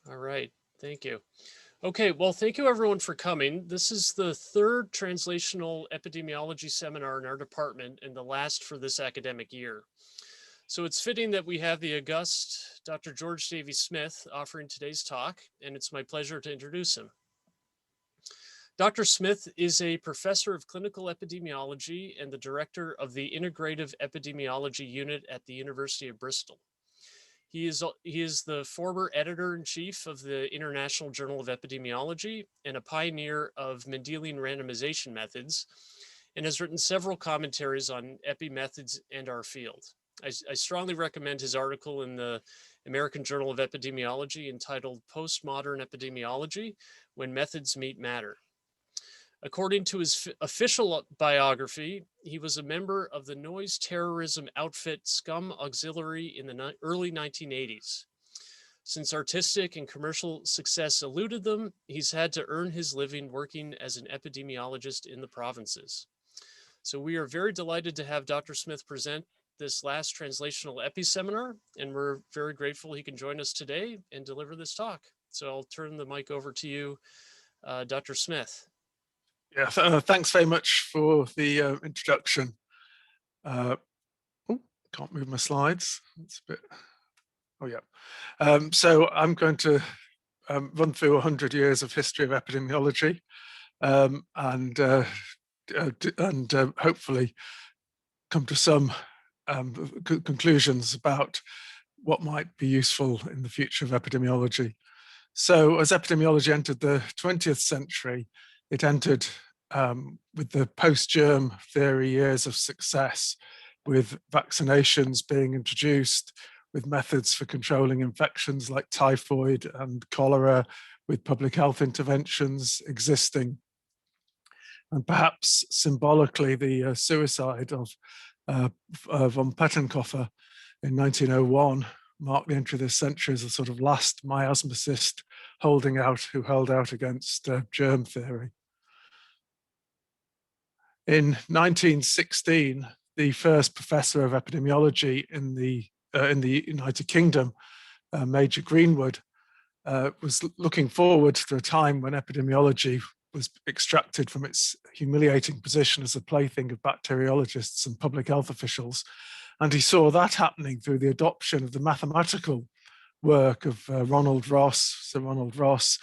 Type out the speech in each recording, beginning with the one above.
All right, thank you. Okay, well, thank you everyone for coming. This is the third translational epidemiology seminar in our department and the last for this academic year. So it's fitting that we have the august Dr. George Davey Smith offering today's talk, and it's my pleasure to introduce him. Dr. Smith is a professor of clinical epidemiology and the director of the Integrative Epidemiology Unit at the University of Bristol. He is the former editor-in-chief of the International Journal of Epidemiology and a pioneer of Mendelian randomization methods, and has written several commentaries on epi methods and our field. I strongly recommend his article in the American Journal of Epidemiology entitled Postmodern Epidemiology: When Methods Meet Matter. According to his official biography, he was a member of the noise terrorism outfit Scum Auxiliary in the early 1980s. Since artistic and commercial success eluded them, he's had to earn his living working as an epidemiologist in the provinces. So we are very delighted to have Dr. Smith present this last translational epi seminar, and we're very grateful he can join us today and deliver this talk. So I'll turn the mic over to you, Dr. Smith. Yeah, thanks very much for the introduction. Can't move my slides. It's a bit. Oh yeah. So I'm going to run through 100 years of history of epidemiology, and hopefully come to some conclusions about what might be useful in the future of epidemiology. So as epidemiology entered the 20th century, it entered with the post-germ theory years of success, with vaccinations being introduced, with methods for controlling infections like typhoid and cholera, with public health interventions existing. And perhaps symbolically, the suicide of von Pettenkofer in 1901 marked the entry of this century as a sort of last miasmicist who held out against germ theory. In 1916, the first professor of epidemiology in the United Kingdom, Major Greenwood, was looking forward to a time when epidemiology was extracted from its humiliating position as a plaything of bacteriologists and public health officials. And he saw that happening through the adoption of the mathematical work of Sir Ronald Ross,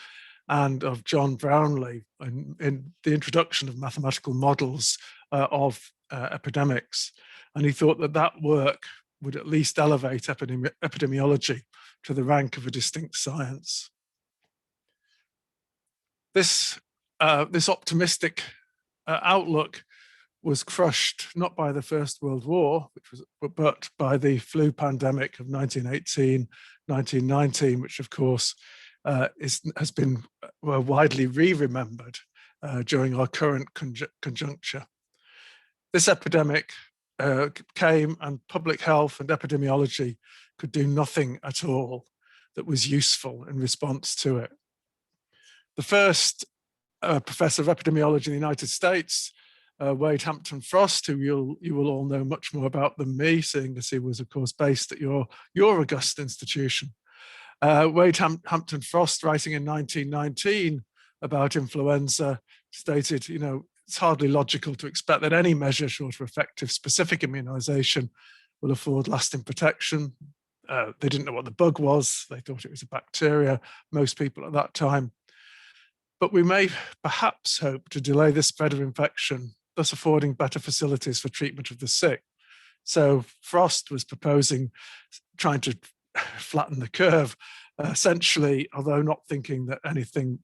and of John Brownlee in the introduction of mathematical models of epidemics. And he thought that that work would at least elevate epidemiology to the rank of a distinct science. This optimistic outlook was crushed not by the First World War, but by the flu pandemic of 1918, 1919, which of course has been widely re-remembered during our current conjuncture. This epidemic came, and public health and epidemiology could do nothing at all that was useful in response to it. The first professor of epidemiology in the United States, Wade Hampton Frost, who you will all know much more about than me, seeing as he was, of course, based at your august institution. Wade Hampton Frost, writing in 1919 about influenza, stated, it's hardly logical to expect that any measure short of effective specific immunization will afford lasting protection. They didn't know what the bug was. They thought it was a bacteria, most people at that time. But we may perhaps hope to delay the spread of infection, thus affording better facilities for treatment of the sick. So Frost was proposing trying to flatten the curve, essentially, although not thinking that anything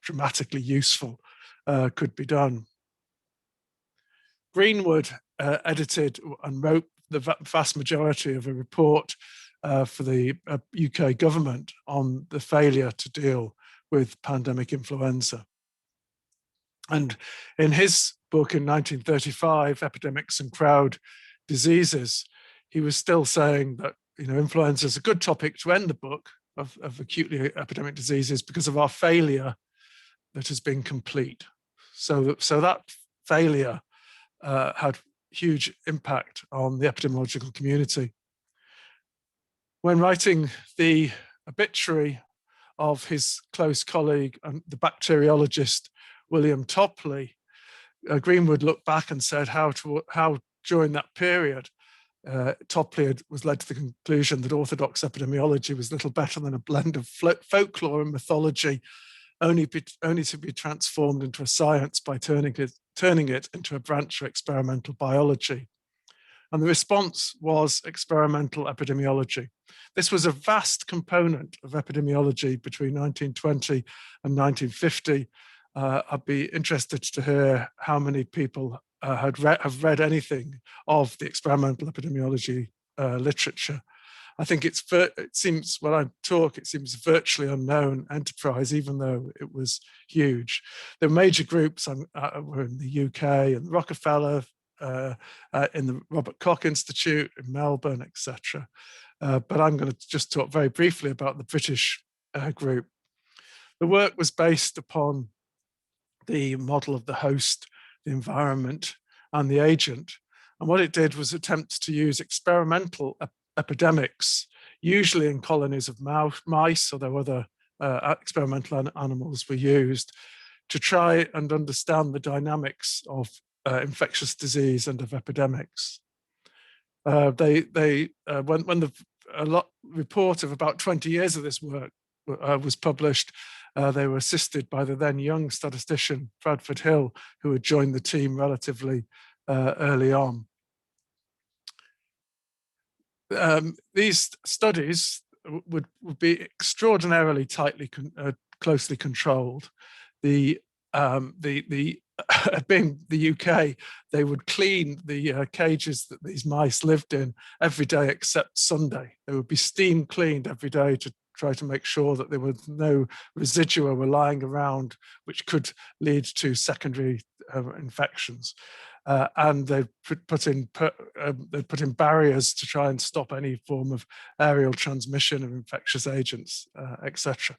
dramatically useful could be done. Greenwood edited and wrote the vast majority of a report for the UK government on the failure to deal with pandemic influenza. And in his book in 1935, Epidemics and Crowd Diseases, he was still saying that influenza is a good topic to end the book of acutely epidemic diseases because of our failure that has been complete. So that failure had huge impact on the epidemiological community. When writing the obituary of his close colleague and the bacteriologist William Topley, Greenwood looked back and said how during that period, Topley was led to the conclusion that orthodox epidemiology was little better than a blend of folklore and mythology, only to be transformed into a science by turning it into a branch of experimental biology. And the response was experimental epidemiology. This was a vast component of epidemiology between 1920 and 1950. I'd be interested to hear how many people have read anything of the experimental epidemiology literature. I think it seems, when I talk, it seems a virtually unknown enterprise, even though it was huge. The major groups were in the UK and Rockefeller, in the Robert Koch Institute in Melbourne, etc. But I'm going to just talk very briefly about the British group. The work was based upon the model of the host, the environment, and the agent. And what it did was attempt to use experimental epidemics, usually in colonies of mice, although other experimental animals were used, to try and understand the dynamics of infectious disease and of epidemics. When the report of about 20 years of this work was published, they were assisted by the then young statistician Bradford Hill, who had joined the team relatively early on. These studies would be extraordinarily closely controlled. Being the UK, they would clean the cages that these mice lived in every day except Sunday. They would be steam cleaned every day to try to make sure that there was no residua were lying around which could lead to secondary infections. And they'd put in barriers to try and stop any form of aerial transmission of infectious agents, etc.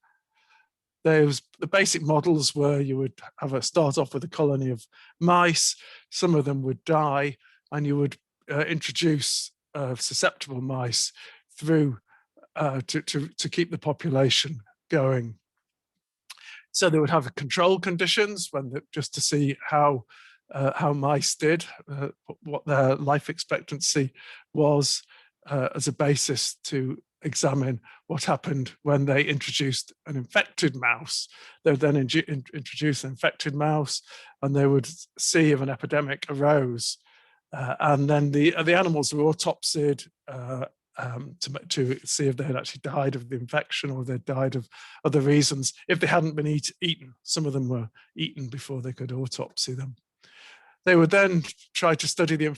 The basic models were you would start off with a colony of mice, some of them would die, and you would introduce susceptible mice through to keep the population going. So they would have control conditions just to see how mice did, what their life expectancy was, as a basis to examine what happened when they introduced an infected mouse. They would then introduce an infected mouse, and they would see if an epidemic arose. And then the animals were autopsied to see if they had actually died of the infection or they died of other reasons. If they hadn't been eaten, some of them were eaten before they could autopsy them. They would then try to study the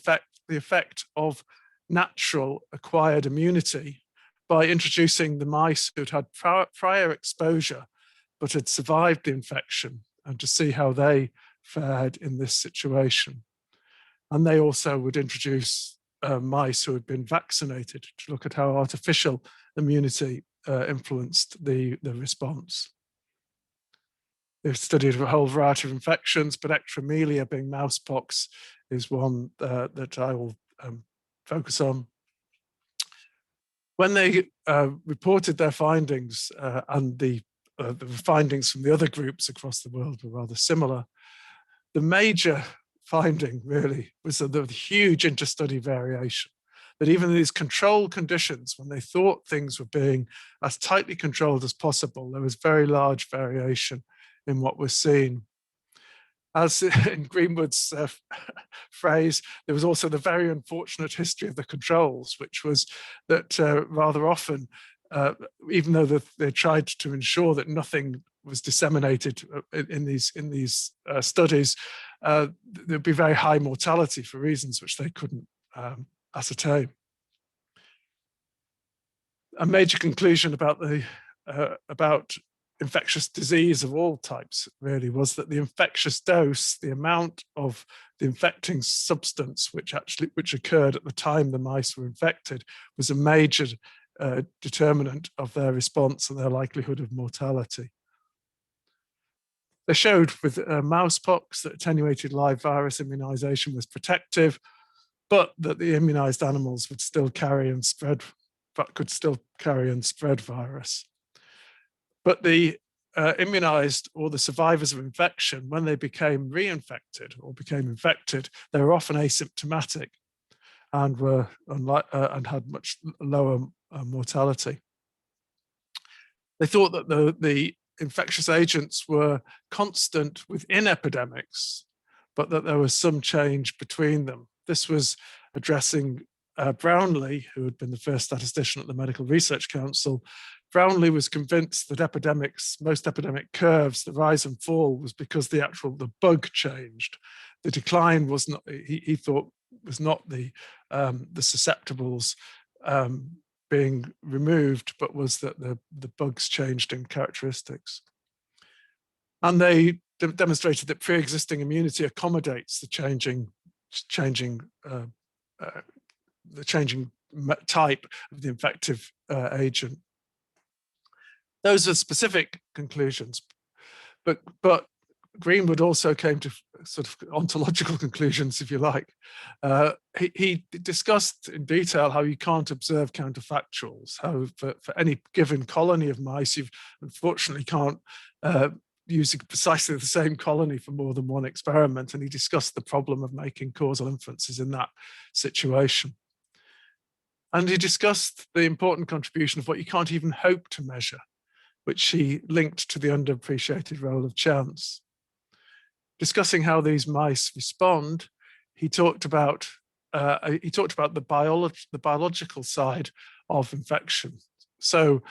effect of natural acquired immunity by introducing the mice who'd had prior exposure but had survived the infection, and to see how they fared in this situation. And they also would introduce mice who had been vaccinated to look at how artificial immunity influenced the response. They've studied a whole variety of infections, but ectromelia, being mousepox, is one that I will focus on. When they reported their findings, and the findings from the other groups across the world were rather similar, the major finding really was the huge interstudy variation, that even in these control conditions, when they thought things were being as tightly controlled as possible, there was very large variation in what was seen. As in Greenwood's phrase, there was also the very unfortunate history of the controls, which was that rather often, even though they tried to ensure that nothing was disseminated in these studies, there'd be very high mortality for reasons which they couldn't ascertain. A major conclusion about infectious disease of all types really was that the infectious dose, the amount of the infecting substance which occurred at the time the mice were infected, was a major determinant of their response and their likelihood of mortality. They showed with mousepox that attenuated live virus immunization was protective, but that the immunized animals would still carry and spread, but could still carry and spread virus. But the immunized or the survivors of infection, when they became reinfected or became infected, they were often asymptomatic and were and had much lower mortality. They thought that the infectious agents were constant within epidemics, but that there was some change between them. This was addressing Brownlee, who had been the first statistician at the Medical Research Council. Brownlee was convinced that epidemics, most epidemic curves, the rise and fall, was because the bug changed. The decline was not, he thought, was not the susceptibles being removed, but was that the bugs changed in characteristics. And they demonstrated that pre-existing immunity accommodates the changing type of the infective agent. Those are specific conclusions, but Greenwood also came to sort of ontological conclusions, if you like. He discussed in detail how you can't observe counterfactuals, how for any given colony of mice, you unfortunately can't use precisely the same colony for more than one experiment. And he discussed the problem of making causal inferences in that situation. And he discussed the important contribution of what you can't even hope to measure, which he linked to the underappreciated role of chance. Discussing how these mice respond, he talked about the biological side of infection. So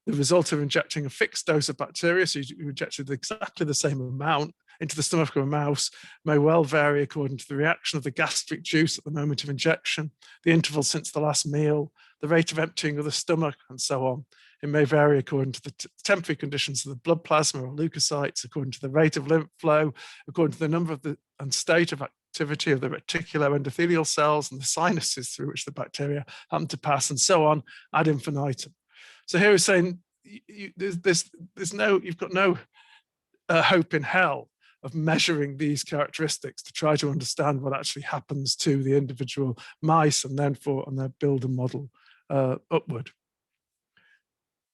the result of injecting a fixed dose of bacteria, so you injected exactly the same amount into the stomach of a mouse, may well vary according to the reaction of the gastric juice at the moment of injection, the interval since the last meal, the rate of emptying of the stomach, and so on. It may vary according to the temporary conditions of the blood plasma or leukocytes, according to the rate of lymph flow, according to the number of and state of activity of the reticular endothelial cells and the sinuses through which the bacteria happen to pass, and so on ad infinitum. So here he's saying you've got no hope in hell of measuring these characteristics to try to understand what actually happens to the individual mice and then build a model upward.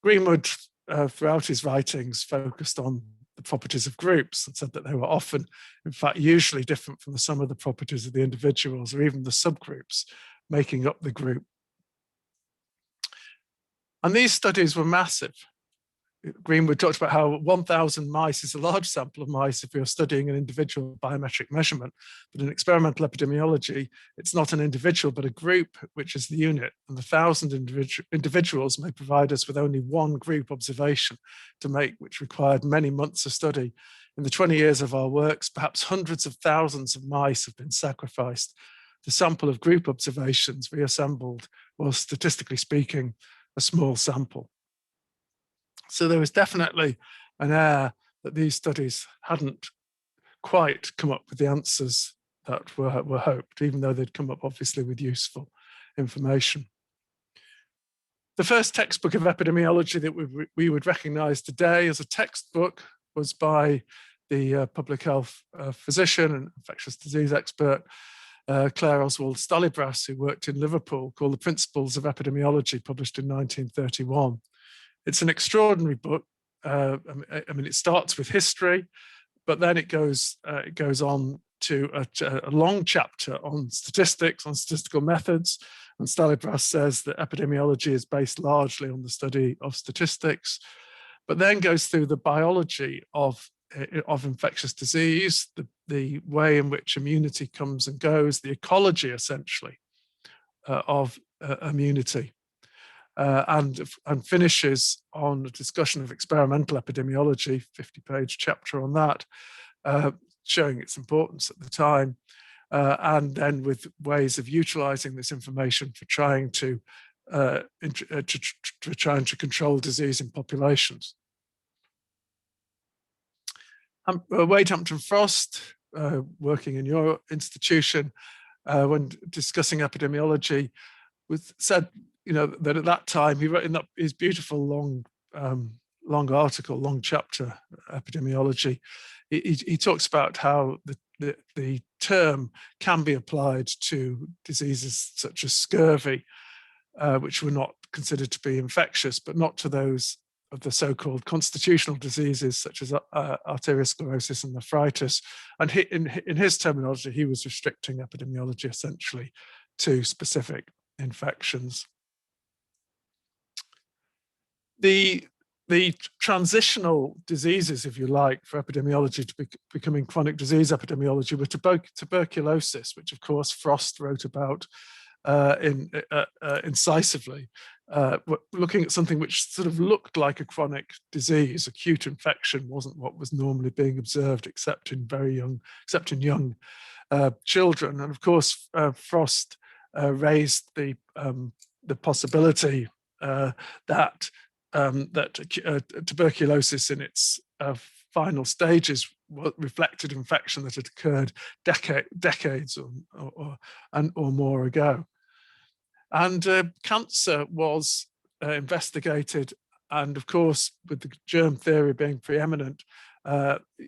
Greenwood, throughout his writings, focused on the properties of groups and said that they were often, in fact, usually different from the sum of the properties of the individuals or even the subgroups making up the group. And these studies were massive. Greenwood talked about how 1,000 mice is a large sample of mice if you're studying an individual biometric measurement. But in experimental epidemiology, it's not an individual, but a group, which is the unit. And the 1,000 individuals may provide us with only one group observation to make, which required many months of study. In the 20 years of our works, perhaps hundreds of thousands of mice have been sacrificed. The sample of group observations reassembled was, statistically speaking, a small sample. So there was definitely an air that these studies hadn't quite come up with the answers that were hoped, even though they'd come up obviously with useful information. The first textbook of epidemiology that we would recognize today as a textbook was by the public health physician and infectious disease expert, Claire Oswald Stalibras, who worked in Liverpool, called The Principles of Epidemiology, published in 1931. It's an extraordinary book. I mean, it starts with history, but then it goes on to a long chapter on statistics, on statistical methods. And Stalibras says that epidemiology is based largely on the study of statistics, but then goes through the biology of infectious disease, the way in which immunity comes and goes, the ecology essentially of immunity. And finishes on a discussion of experimental epidemiology, 50-page chapter on that, showing its importance at the time, and then with ways of utilizing this information for trying to control disease in populations. Wade Hampton Frost, working in your institution, when discussing epidemiology, said, that at that time he wrote in his beautiful long article, long chapter, epidemiology. He talks about how the term can be applied to diseases such as scurvy, which were not considered to be infectious, but not to those the so-called constitutional diseases such as arteriosclerosis and nephritis. And in his terminology, he was restricting epidemiology essentially to specific infections. The transitional diseases, if you like, for epidemiology to becoming chronic disease epidemiology were tuberculosis, which of course Frost wrote about incisively, looking at something which sort of looked like a chronic disease. Acute infection wasn't what was normally being observed, except in young children. And of course, Frost raised the possibility that tuberculosis in its final stages reflected infection that had occurred decades or more ago. And cancer was investigated, and of course, with the germ theory being preeminent,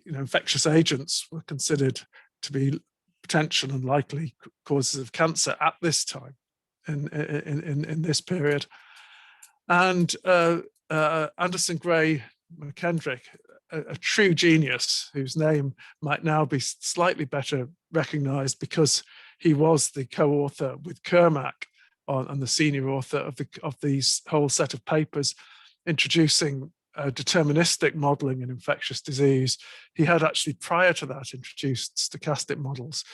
infectious agents were considered to be potential and likely causes of cancer at this time, in this period. And Anderson Gray McKendrick, a true genius whose name might now be slightly better recognized because he was the co-author with Kermack and the senior author of these whole set of papers introducing deterministic modeling in infectious disease. He had actually prior to that introduced stochastic models.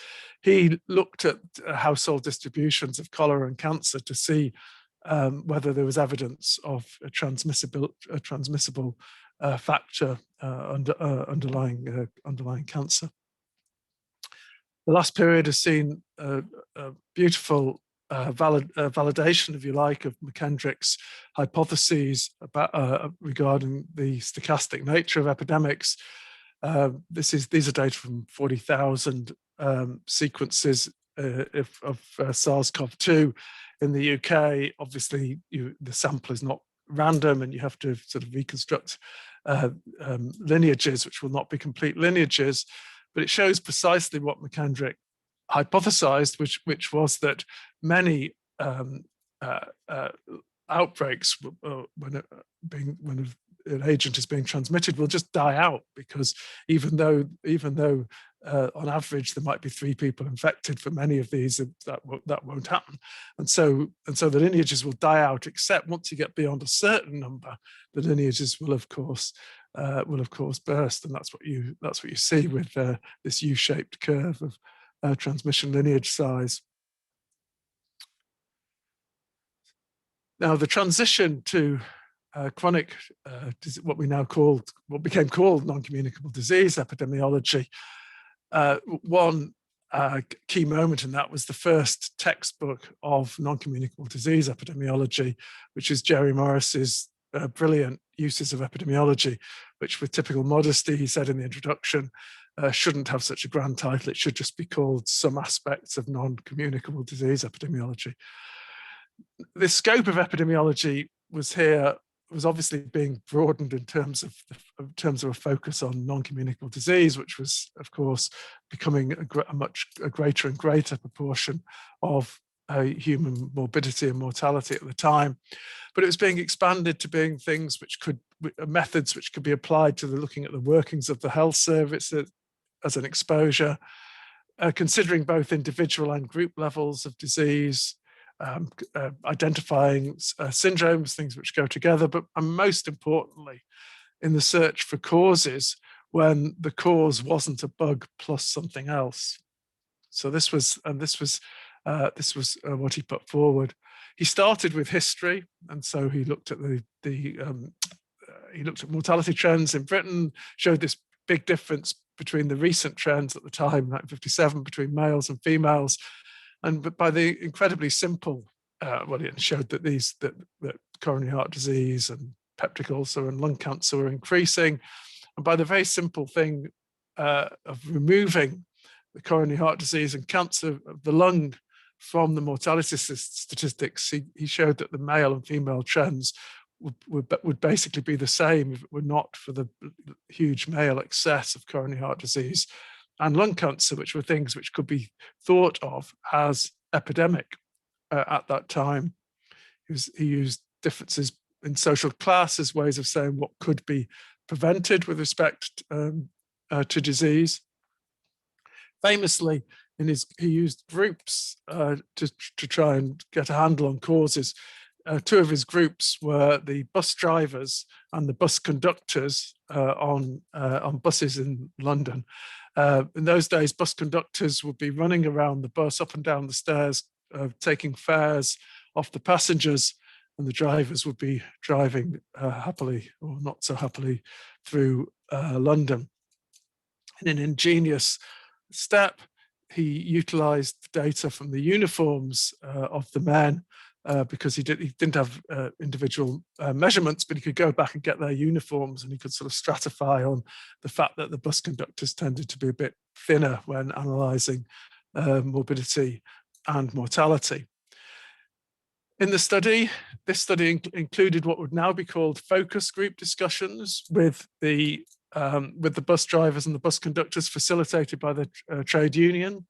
He looked at household distributions of cholera and cancer to see whether there was evidence of a transmissible factor underlying cancer. The last period has seen a beautiful validation, if you like, of McKendrick's hypotheses about regarding the stochastic nature of epidemics. These are data from 40,000 sequences of SARS-CoV-2 in the UK. Obviously, the sample is not random, and you have to sort of reconstruct lineages, which will not be complete lineages, but it shows precisely what McKendrick hypothesized, which was that many outbreaks, when an agent is being transmitted, will just die out, because even though on average there might be 3 people infected, for many of these that won't happen, and so the lineages will die out, except once you get beyond a certain number, the lineages will of course burst, and that's what you see with this U-shaped curve of transmission lineage size. Now, the transition to chronic, what became called non-communicable disease epidemiology, one key moment in that was the first textbook of non-communicable disease epidemiology, which is Jerry Morris's brilliant Uses of Epidemiology, which, with typical modesty, he said in the introduction, shouldn't have such a grand title. It should just be called Some Aspects of Non-Communicable Disease Epidemiology. The scope of epidemiology was obviously being broadened in terms of a focus on non-communicable disease, which was, of course, becoming a much greater and greater proportion of human morbidity and mortality at the time. But it was being expanded to being things methods which could be applied to looking at the workings of the health service as an exposure, considering both individual and group levels of disease, identifying syndromes, things which go together, and most importantly, in the search for causes when the cause wasn't a bug plus something else. So this was what he put forward. He started with history, and so he looked at he looked at mortality trends in Britain, showed this big difference between the recent trends at the time, 1957, between males and females. And by the incredibly simple, it showed that that coronary heart disease and peptic ulcer and lung cancer were increasing. And by the very simple thing of removing the coronary heart disease and cancer of the lung from the mortality statistics, he showed that the male and female trends would basically be the same if it were not for the huge male excess of coronary heart disease and lung cancer, which were things which could be thought of as epidemic at that time. He used differences in social class as ways of saying what could be prevented with respect to disease. Famously, he used groups to try and get a handle on causes. Two of his groups were the bus drivers and the bus conductors on buses in London. In those days, bus conductors would be running around the bus up and down the stairs, taking fares off the passengers, and the drivers would be driving happily or not so happily through London. In an ingenious step, he utilized data from the uniforms of the men because he didn't have individual measurements, but he could go back and get their uniforms, and he could sort of stratify on the fact that the bus conductors tended to be a bit thinner when analyzing morbidity and mortality. In the study, this study included what would now be called focus group discussions with the bus drivers and the bus conductors, facilitated by the trade union,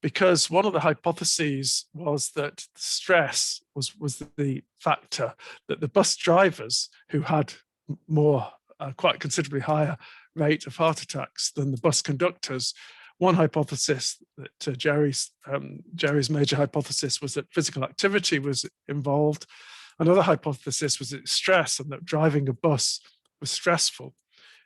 because one of the hypotheses was that stress was the factor, that the bus drivers, who had quite considerably higher rate of heart attacks than the bus conductors. One hypothesis that Jerry's major hypothesis was that physical activity was involved. Another hypothesis was that stress, and that driving a bus was stressful.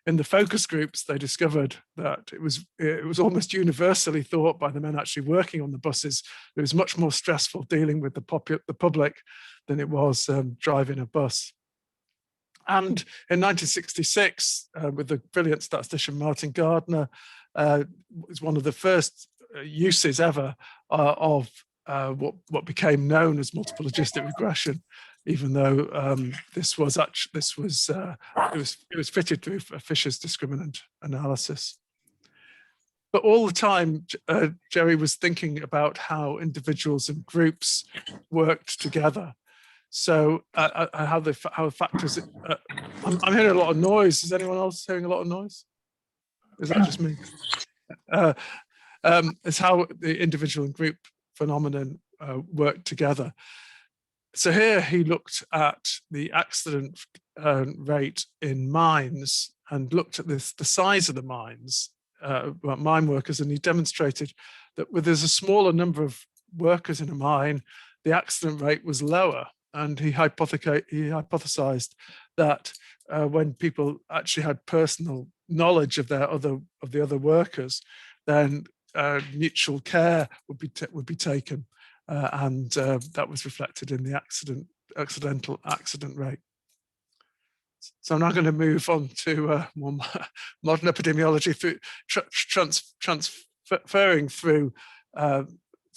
In the focus groups, they discovered that it was almost universally thought by the men actually working on the buses, it was much more stressful dealing with the public than it was driving a bus. And in 1966, with the brilliant statistician Martin Gardner, was one of the first uses ever of what became known as multiple logistic regression, even though it was fitted through Fisher's discriminant analysis. But all the time, Jerry was thinking about how individuals and groups worked together. So how factors. I'm hearing a lot of noise. Is anyone else hearing a lot of noise? Is that just me? It's how the individual and group phenomenon work together. So here he looked at the accident rate in mines and looked at the size of the mines, mine workers, and he demonstrated that there's a smaller number of workers in a mine, the accident rate was lower. And he hypothesized that when people actually had personal knowledge of the other workers, then mutual care would be taken, and that was reflected in the accidental accident rate. So I'm now going to move on to more modern epidemiology, through transferring through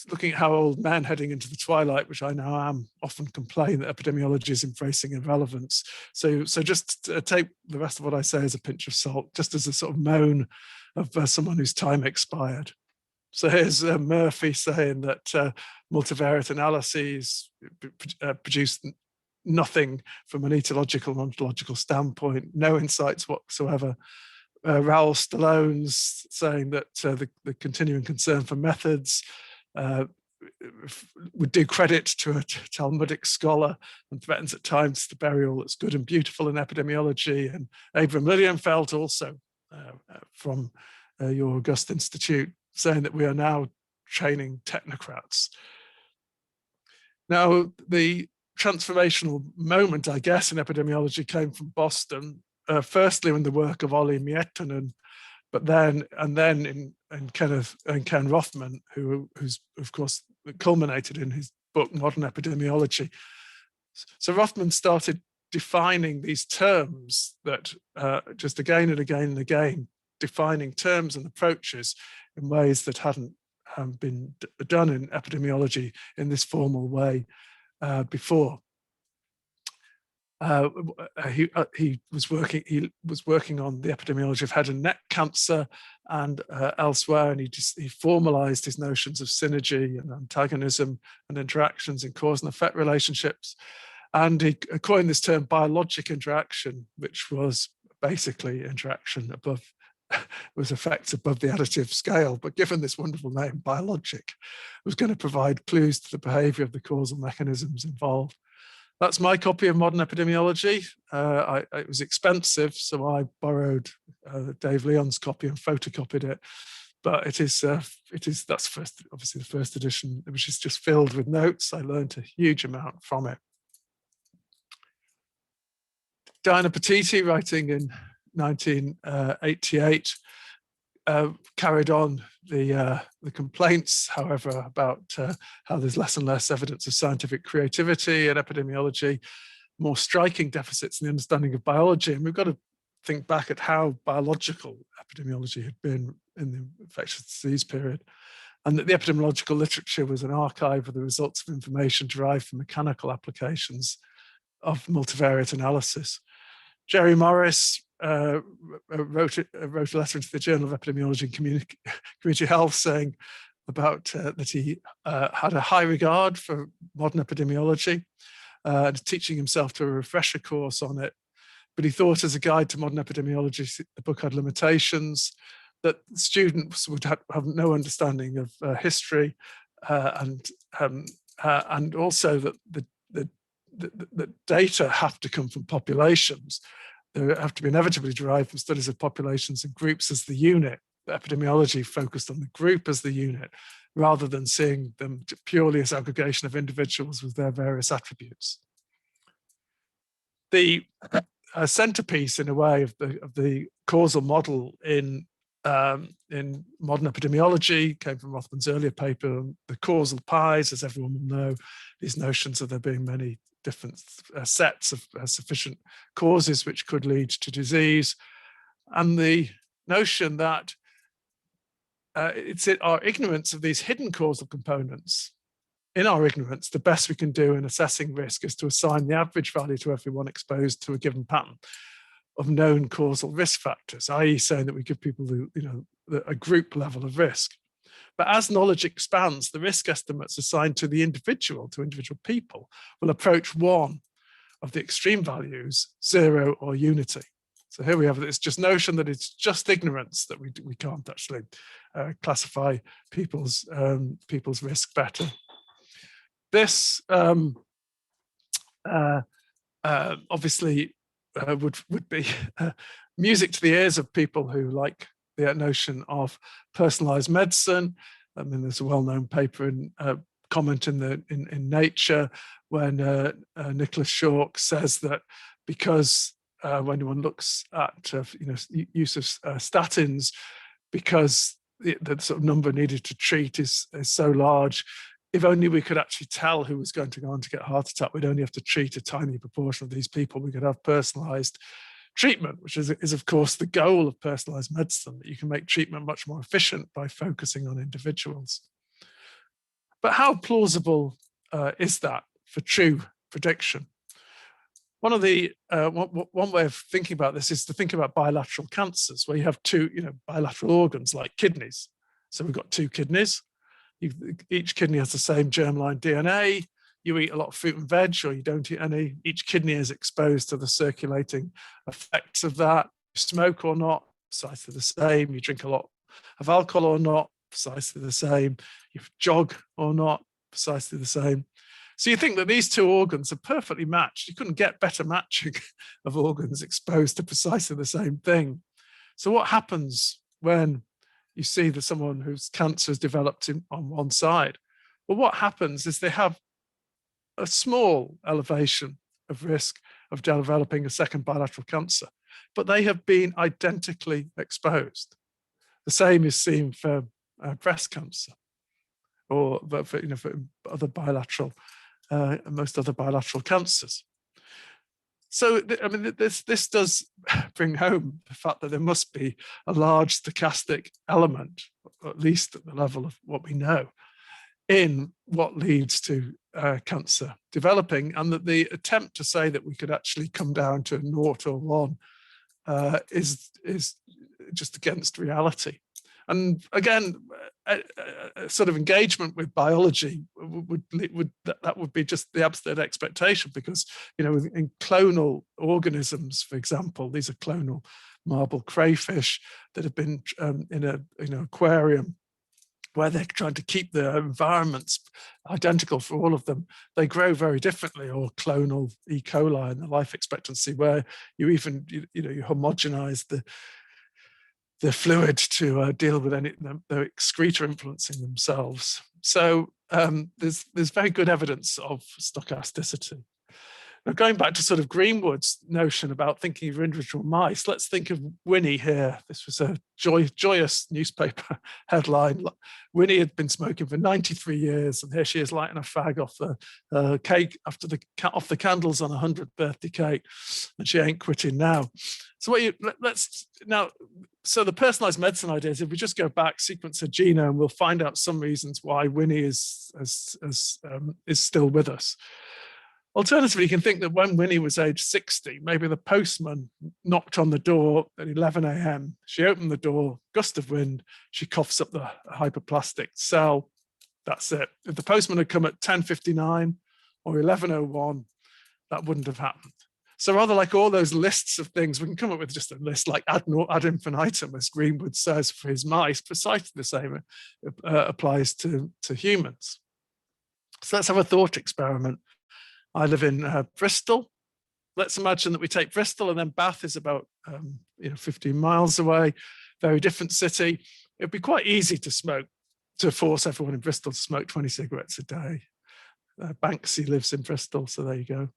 looking at how old men heading into the twilight, which I now am, often complain that epidemiology is embracing irrelevance. So just take the rest of what I say as a pinch of salt, just as a sort of moan of someone whose time expired. So here's Murphy saying that multivariate analyses produced nothing from an etiological and ontological standpoint, no insights whatsoever. Raoul Stallone's saying that the continuing concern for methods would do credit to a Talmudic scholar and threatens at times to bury all that's good and beautiful in epidemiology. And Abram Lilienfeld, also from your August Institute, saying that we are now training technocrats. Now, the transformational moment, I guess, in epidemiology came from Boston, firstly in the work of Olli Miettinen, but then in Ken Rothman, who's of course culminated in his book Modern Epidemiology. So Rothman started defining these terms that just again and again and again, defining terms and approaches in ways that hadn't been done in epidemiology in this formal way before. He was working on the epidemiology of head and neck cancer and elsewhere, and he formalized his notions of synergy and antagonism and interactions in cause and effect relationships, and he coined this term biologic interaction, which was basically interaction above was effects above the additive scale, but given this wonderful name, biologic, was going to provide clues to the behavior of the causal mechanisms involved. That's my copy of Modern Epidemiology. It was expensive, so I borrowed Dave Leon's copy and photocopied it. But that's obviously the first edition, which is just filled with notes. I learned a huge amount from it. Diana Petiti, writing in 1988, carried on the complaints, however, about how there's less and less evidence of scientific creativity in epidemiology, more striking deficits in the understanding of biology. And we've got to think back at how biological epidemiology had been in the infectious disease period, and that the epidemiological literature was an archive of the results of information derived from mechanical applications of multivariate analysis. Jerry Morris wrote a letter into the Journal of Epidemiology and Community Health saying about that he had a high regard for modern epidemiology, teaching himself to a refresher course on it. But he thought, as a guide to modern epidemiology, the book had limitations, that students would have no understanding of history, and also that the data have to come from populations. They have to be inevitably derived from studies of populations and groups as the unit. The epidemiology focused on the group as the unit, rather than seeing them purely as aggregation of individuals with their various attributes. The centerpiece, in a way, of the causal model in modern epidemiology came from Rothman's earlier paper, the causal pies, as everyone will know, these notions of there being many different sets of sufficient causes which could lead to disease, and the notion that it's our ignorance of these hidden causal components. In our ignorance, the best we can do in assessing risk is to assign the average value to everyone exposed to a given pattern of known causal risk factors, i.e. saying that we give people a group level of risk. But as knowledge expands, the risk estimates assigned to individual people will approach one of the extreme values, 0 or unity. So here we have this just notion that it's just ignorance, that we can't actually classify people's risk better. This obviously would be music to the ears of people who like the notion of personalized medicine. I mean, there's a well-known paper in comment in Nature when Nicholas Shork says that because when one looks at use of statins, because the sort of number needed to treat is so large, if only we could actually tell who was going to go on to get a heart attack, we'd only have to treat a tiny proportion of these people. We could have personalized treatment, which is of course the goal of personalized medicine, that you can make treatment much more efficient by focusing on individuals. But how plausible is that for true prediction? One way of thinking about this is to think about bilateral cancers, where you have two bilateral organs like kidneys. So we've got two kidneys. Each kidney has the same germline DNA. You eat a lot of fruit and veg, or you don't eat any. Each kidney is exposed to the circulating effects of that. You smoke or not, precisely the same. You drink a lot of alcohol or not, precisely the same. You jog or not, precisely the same. So you think that these two organs are perfectly matched. You couldn't get better matching of organs exposed to precisely the same thing. So what happens when you see that someone whose cancer has developed on one side? Well, what happens is they have a small elevation of risk of developing a second bilateral cancer, but they have been identically exposed. The same is seen for breast cancer, or for other bilateral, most other bilateral cancers. So, I mean, this does bring home the fact that there must be a large stochastic element, or at least at the level of what we know, in what leads to cancer developing, and that the attempt to say that we could actually come down to 0 or 1 is just against reality. And again, a sort of engagement with biology would be just the absolute expectation, because in clonal organisms, for example, these are clonal marble crayfish that have been in an aquarium where they're trying to keep the environments identical for all of them, they grow very differently, or clonal E. coli and the life expectancy, where you even, you homogenize the fluid to deal with any the excreta influencing themselves. So there's very good evidence of stochasticity. Now, going back to sort of Greenwood's notion about thinking of individual mice, let's think of Winnie here. This was a joyous newspaper headline. Winnie had been smoking for 93 years, and here she is lighting a fag off the cake off the candles on a 100th birthday cake, and she ain't quitting now. So so the personalized medicine idea is, if we just go back, sequence her genome, we'll find out some reasons why Winnie is still with us. Alternatively, you can think that when Winnie was age 60, maybe the postman knocked on the door at 11 a.m. She opened the door, gust of wind, she coughs up the hyperplastic cell. That's it. If the postman had come at 10:59 or 11:01, that wouldn't have happened. So rather, like all those lists of things, we can come up with just a list like ad infinitum, as Greenwood says for his mice. Precisely the same applies to humans. So let's have a thought experiment. I live in Bristol. Let's imagine that we take Bristol, and then Bath is about 15 miles away, very different city. It'd be quite easy to force everyone in Bristol to smoke 20 cigarettes a day. Banksy lives in Bristol, so there you go.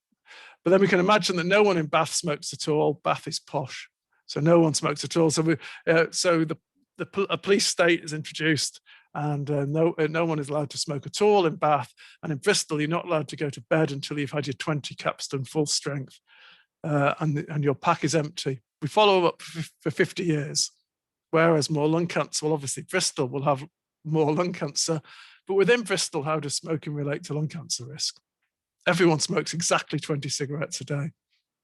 But then we can imagine that no one in Bath smokes at all. Bath is posh, so no one smokes at all. So a police state is introduced, and no one is allowed to smoke at all in Bath. And in Bristol, you're not allowed to go to bed until you've had your 20 Capstan full strength, and your pack is empty. We follow up for 50 years. Whereas more lung cancer, well, obviously Bristol will have more lung cancer, but within Bristol, how does smoking relate to lung cancer risk? Everyone smokes exactly 20 cigarettes a day.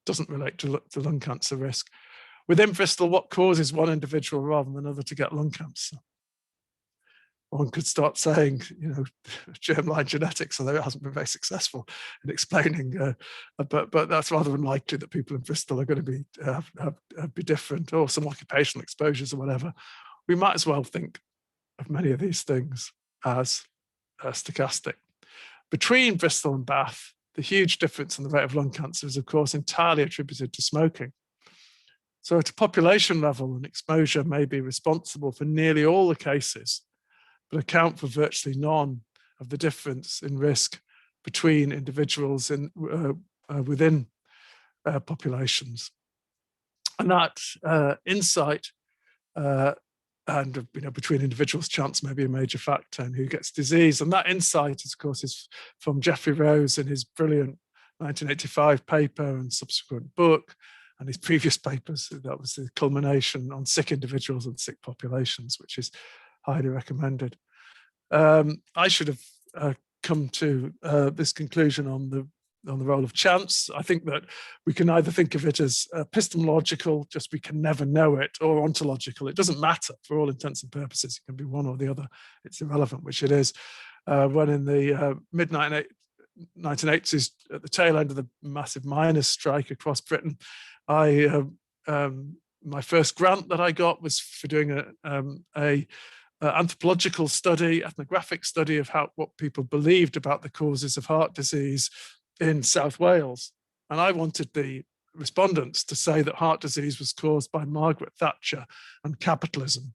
Doesn't relate to lung cancer risk. Within Bristol, what causes one individual rather than another to get lung cancer? One could start saying, germline genetics, although it hasn't been very successful in explaining, but that's rather unlikely that people in Bristol are going to be different, or some occupational exposures or whatever. We might as well think of many of these things as stochastic. Between Bristol and Bath, the huge difference in the rate of lung cancer is, of course, entirely attributed to smoking. So at a population level, an exposure may be responsible for nearly all the cases, but account for virtually none of the difference in risk between individuals within populations. And that insight and between individuals, chance may be a major factor in who gets disease. And that insight, of course, is from Geoffrey Rose in his brilliant 1985 paper and subsequent book, and his previous papers. That was the culmination on sick individuals and sick populations, which is highly recommended. I should have come to this conclusion on the role of chance. I think that we can either think of it as epistemological, just we can never know it, or ontological. It doesn't matter for all intents and purposes. It can be one or the other. It's irrelevant which it is. When in the mid-1980s, at the tail end of the massive miners' strike across Britain, my first grant that I got was for doing a anthropological study, ethnographic study of what people believed about the causes of heart disease in South Wales. And I wanted the respondents to say that heart disease was caused by Margaret Thatcher and capitalism.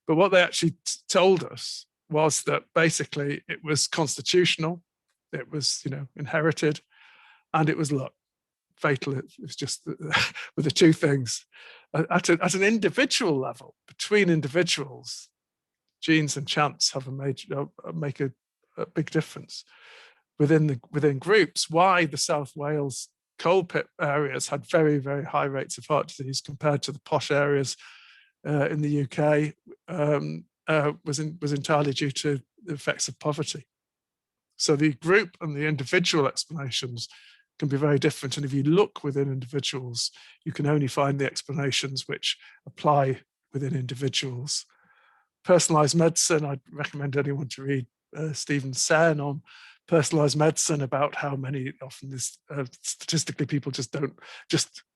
But what they actually told us was that basically it was constitutional, it was inherited, and it was luck. Fatal. It was just with the two things. At an individual level, between individuals, genes and chance have make a big difference. Within groups, why the South Wales coal pit areas had very, very high rates of heart disease compared to the posh areas in the UK was entirely due to the effects of poverty. So the group and the individual explanations can be very different. And if you look within individuals, you can only find the explanations which apply within individuals. Personalized medicine, I'd recommend anyone to read Stephen Sen on personalized medicine, about how often this statistically people don't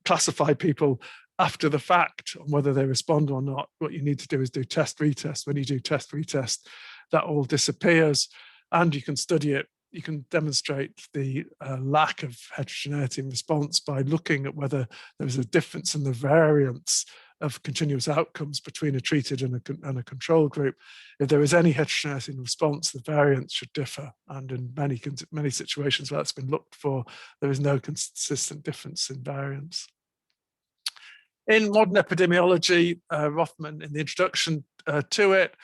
classify people after the fact on whether they respond or not. What you need to do is do test retest. When you do test retest, that all disappears, and you can study it. You can demonstrate the lack of heterogeneity in response by looking at whether there's a difference in the variance of continuous outcomes between a treated and a control group. If there is any heterogeneity in response, the variance should differ. And in many situations where that's been looked for, there is no consistent difference in variance. In modern epidemiology, Rothman, in the introduction to it,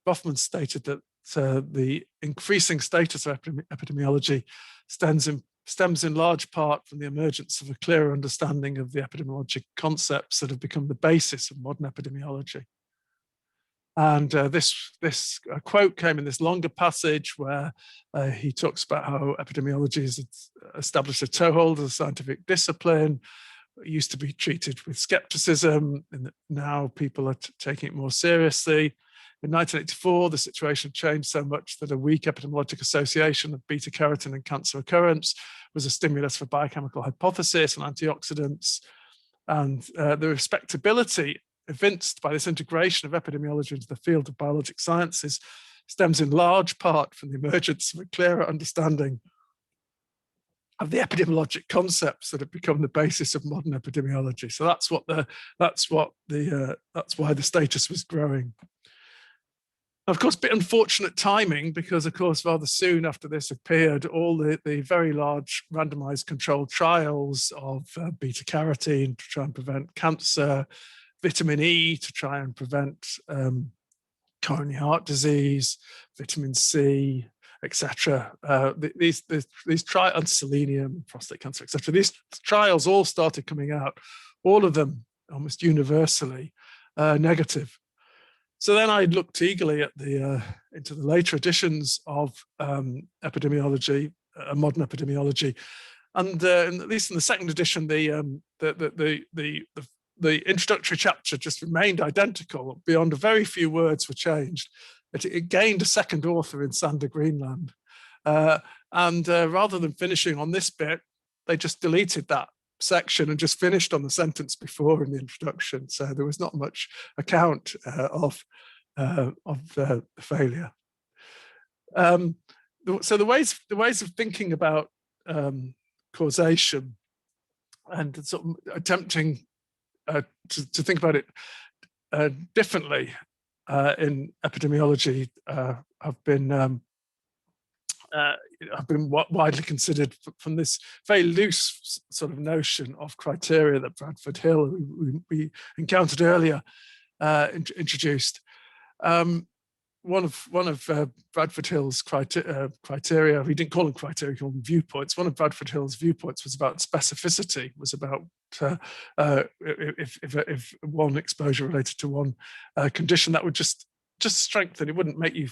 Rothman stated that the increasing status of epidemiology stems in large part from the emergence of a clearer understanding of the epidemiologic concepts that have become the basis of modern epidemiology. And this quote came in this longer passage where he talks about how epidemiology has established a toehold as a scientific discipline. It used to be treated with skepticism, and now people are taking it more seriously. In 1984, the situation changed so much that a weak epidemiologic association of beta carotene and cancer occurrence was a stimulus for biochemical hypothesis and antioxidants. And the respectability evinced by this integration of epidemiology into the field of biologic sciences stems in large part from the emergence of a clearer understanding of the epidemiologic concepts that have become the basis of modern epidemiology. So that's why the status was growing. Of course, a bit unfortunate timing, because of course, rather soon after this appeared, all the very large randomized controlled trials of beta carotene to try and prevent cancer, vitamin E to try and prevent coronary heart disease, vitamin C, etc. These trials, and selenium, prostate cancer, etc. These trials all started coming out, all of them almost universally negative. So then I looked eagerly at into the later editions of epidemiology, modern epidemiology, and at least in the second edition, the introductory chapter just remained identical. Beyond a very few words were changed. It gained a second author in Sander Greenland, and rather than finishing on this bit, they just deleted that section and just finished on the sentence before in the introduction. So there was not much account of the failure. So the ways of thinking about causation and sort of attempting to think about it differently in epidemiology have been widely considered from this very loose sort of notion of criteria that Bradford Hill, we encountered earlier, introduced. One of Bradford Hill's criteria, he didn't call them criteria, he called them viewpoints. One of Bradford Hill's viewpoints was about specificity, was about if one exposure related to one condition, that would just strengthen. It wouldn't make you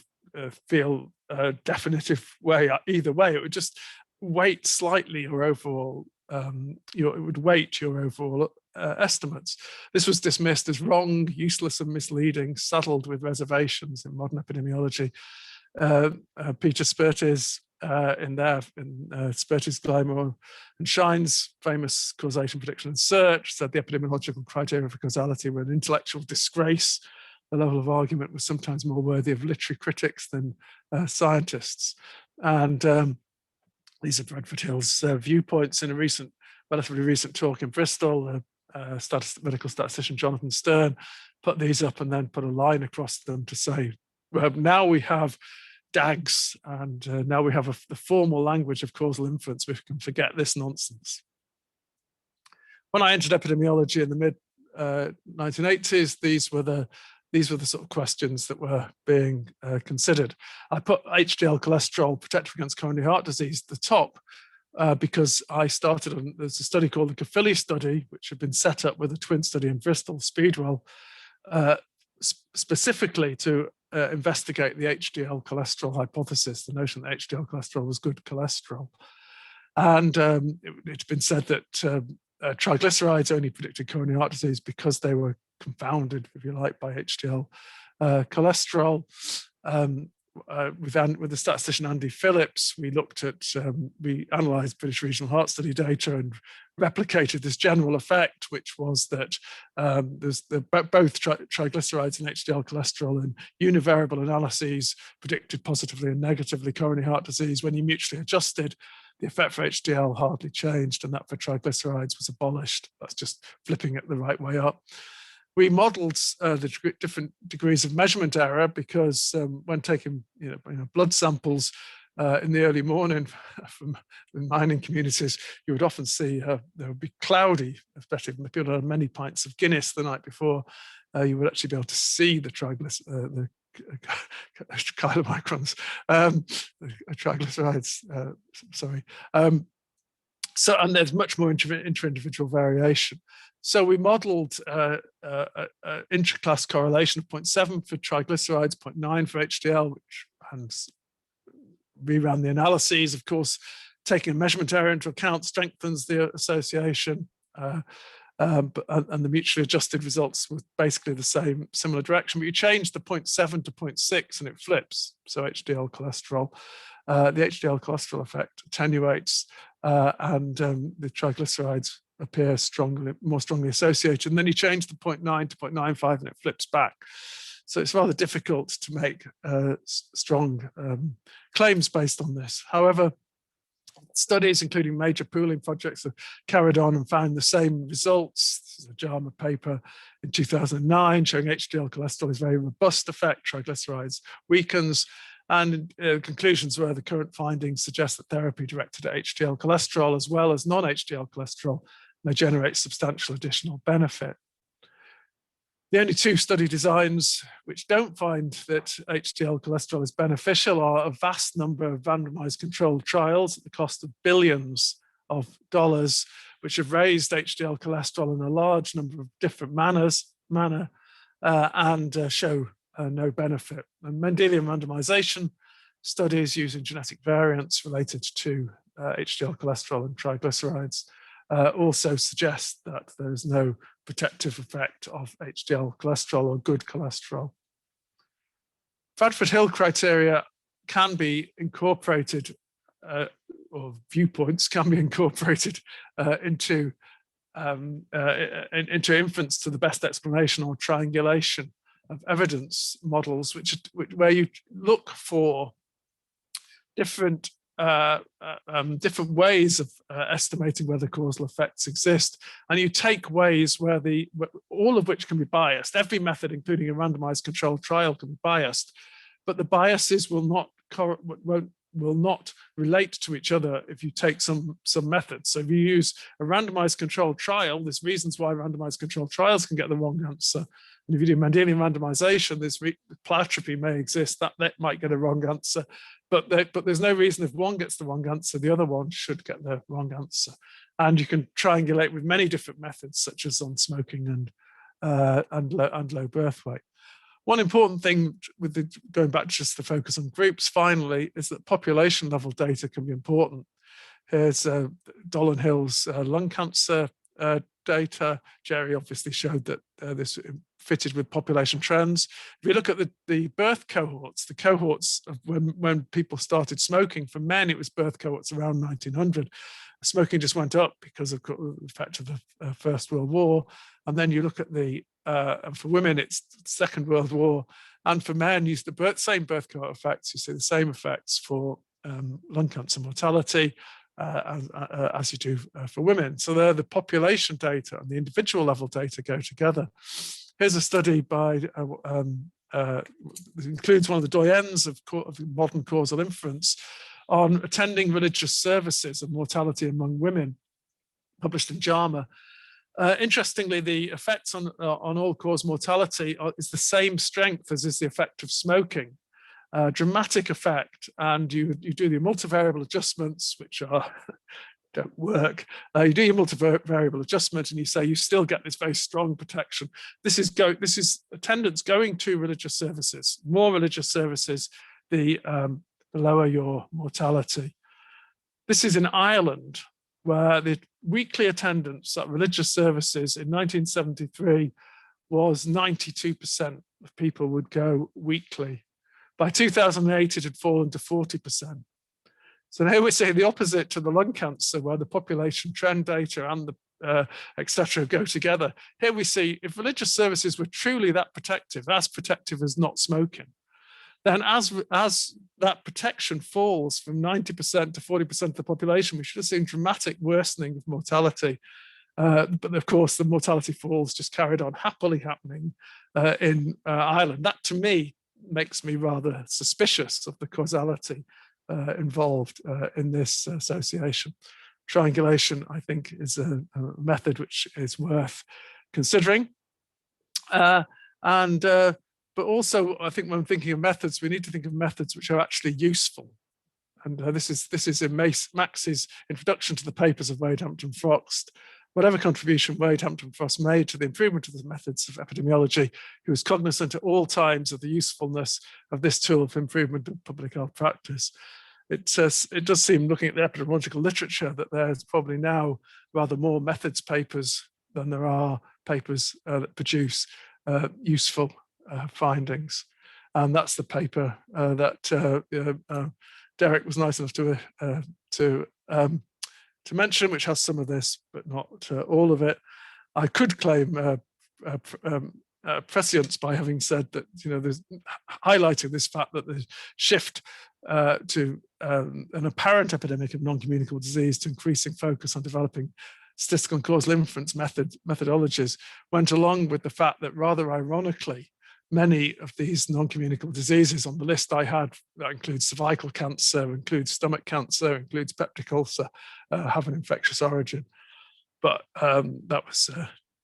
feel a definitive way either way. It would just weight slightly your overall, it would weight your overall estimates. This was dismissed as wrong, useless, and misleading, saddled with reservations in modern epidemiology. Peter Spertus in Spertus, Glamour, and Shine's famous causation, prediction, and search said the epidemiological criteria for causality were an intellectual disgrace. The level of argument was sometimes more worthy of literary critics than scientists. And these are Bradford Hill's viewpoints in a relatively recent talk in Bristol. Medical statistician Jonathan Stern put these up and then put a line across them to say, well, now we have DAGs, and now we have the formal language of causal inference. We can forget this nonsense. When I entered epidemiology in the mid 1980s, these were the sort of questions that were being considered. I put HDL cholesterol protective against coronary heart disease at the top because I started on, there's a study called the Caffili study, which had been set up with a twin study in Bristol, Speedwell, specifically to investigate the HDL cholesterol hypothesis, the notion that HDL cholesterol was good cholesterol. And it's been said that triglycerides only predicted coronary heart disease because they were confounded, if you like, by HDL cholesterol. with the statistician Andy Phillips, we looked at, we analysed British regional heart study data and replicated this general effect, which was that both triglycerides and HDL cholesterol in univariable analyses predicted positively and negatively coronary heart disease. When you mutually adjusted, the effect for HDL hardly changed, and that for triglycerides was abolished. That's just flipping it the right way up. We modelled the different degrees of measurement error because when taking blood samples in the early morning from mining communities, you would often see they would be cloudy, especially when people had many pints of Guinness the night before. You would actually be able to see the triglycerides, sorry. So, and there's much more inter-individual variation. So we modeled intra-class correlation of 0.7 for triglycerides, 0.9 for HDL, and reran the analyses. Of course, taking a measurement error into account strengthens the association, and the mutually adjusted results were basically the same, similar direction, but you change the 0.7 to 0.6 and it flips. So HDL cholesterol, the HDL cholesterol effect attenuates, and the triglycerides appear more strongly associated. And then you change the 0.9 to 0.95 and it flips back. So it's rather difficult to make strong claims based on this. However, studies, including major pooling projects, have carried on and found the same results. This is a JAMA paper in 2009 showing HDL cholesterol is very robust effect, triglycerides weakens, and conclusions were the current findings suggest that therapy directed at HDL cholesterol as well as non-HDL cholesterol may generate substantial additional benefit. The only two study designs which don't find that HDL cholesterol is beneficial are a vast number of randomized controlled trials at the cost of billions of dollars, which have raised HDL cholesterol in a large number of different manner and show no benefit. And Mendelian randomization studies using genetic variants related to HDL cholesterol and triglycerides also suggest that there is no protective effect of HDL cholesterol or good cholesterol. Bradford-Hill criteria can be incorporated, or viewpoints can be incorporated into inference to the best explanation or triangulation of evidence models, where you look for different ways of estimating whether causal effects exist, and you take ways where all of which can be biased. Every method, including a randomized controlled trial, can be biased, but the biases will not relate to each other if you take some methods. So if you use a randomized controlled trial, there's reasons why randomized controlled trials can get the wrong answer. And if you do Mendelian randomization, this pleiotropy may exist, that might get a wrong answer. But there's no reason if one gets the wrong answer, the other one should get the wrong answer. And you can triangulate with many different methods, such as on smoking and low birth weight. One important thing going back to just the focus on groups, finally, is that population level data can be important. Here's Dolan Hill's lung cancer data. Jerry obviously showed that this fitted with population trends. If you look at the birth cohorts, the cohorts of when people started smoking, for men, it was birth cohorts around 1900. Smoking just went up because of the effect of the First World War. And then you look at for women, it's the Second World War. And for men, use the same birth cohort effects. You see the same effects for lung cancer mortality as you do for women. So they're the population data and the individual level data go together. Here's a study by, that includes one of the doyens of modern causal inference on attending religious services and mortality among women, published in JAMA. Interestingly, the effects on all-cause mortality is the same strength as is the effect of smoking. Dramatic effect, and you do the multivariable adjustments, which don't work. You do your multivariable adjustment, and you say you still get this very strong protection. This is attendance going to religious services. More religious services, the lower your mortality. This is in Ireland, where the weekly attendance at religious services in 1973 was 92% of people would go weekly. By 2008, it had fallen to 40%. So here we're saying the opposite to the lung cancer, where the population trend data and the et cetera go together. Here we see if religious services were truly that protective as not smoking, then as that protection falls from 90% to 40% of the population, we should have seen dramatic worsening of mortality. But of course, the mortality falls just carried on happily happening in Ireland. That to me makes me rather suspicious of the causality involved in this association. Triangulation, I think, is a method which is worth considering. But also, I think when thinking of methods, we need to think of methods which are actually useful. And this is in Max's introduction to the papers of Wade Hampton Frost. Whatever contribution Wade Hampton Frost made to the improvement of the methods of epidemiology, he was cognizant at all times of the usefulness of this tool for improvement of public health practice. It does seem, looking at the epidemiological literature, that there's probably now rather more methods papers than there are papers that produce useful findings. And that's the paper that Derek was nice enough to mention, which has some of this, but not all of it. I could claim prescience by having said that, there's highlighting this fact that the shift to an apparent epidemic of non-communicable disease to increasing focus on developing statistical and causal inference methodologies went along with the fact that, rather ironically, many of these non-communicable diseases on the list I had, that includes cervical cancer, includes stomach cancer, includes peptic ulcer, have an infectious origin. But that was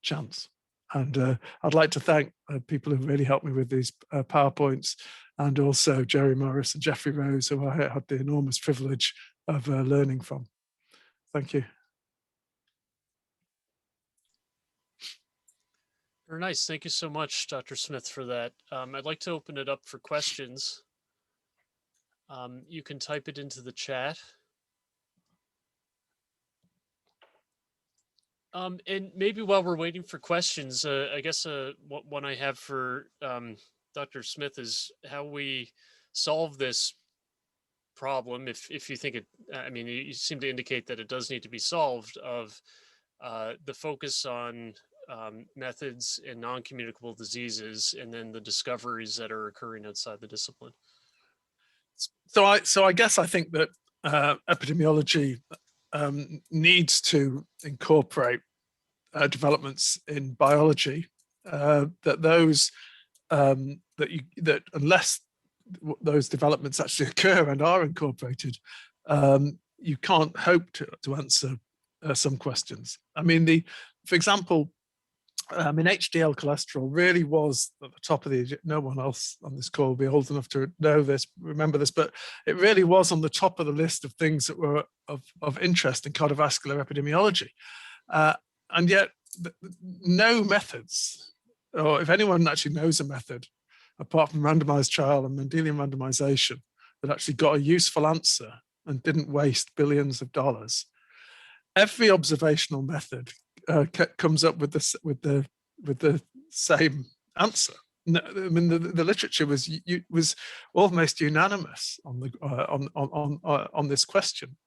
chance. And I'd like to thank people who really helped me with these PowerPoints, and also Jerry Morris and Jeffrey Rose, who I had the enormous privilege of learning from. Thank you. Very nice. Thank you so much, Dr. Smith, for that. I'd like to open it up for questions. You can type it into the chat. And maybe while we're waiting for questions, I guess one I have for Dr. Smith is how we solve this problem, if you think it, I mean, you seem to indicate that it does need to be solved, of the focus on methods in non-communicable diseases, and then the discoveries that are occurring outside the discipline. So I guess I think that epidemiology needs to incorporate developments in biology, that unless those developments actually occur and are incorporated, you can't hope to answer some questions. I mean, for example, HDL cholesterol really was at the top of no one else on this call will be old enough to know this, remember this, but it really was on the top of the list of things that were of interest in cardiovascular epidemiology. And yet no methods, or if anyone actually knows a method, apart from randomized trial and Mendelian randomization, that actually got a useful answer and didn't waste billions of dollars. Every observational method comes up with the same answer. No, I mean, the literature was almost unanimous on this question.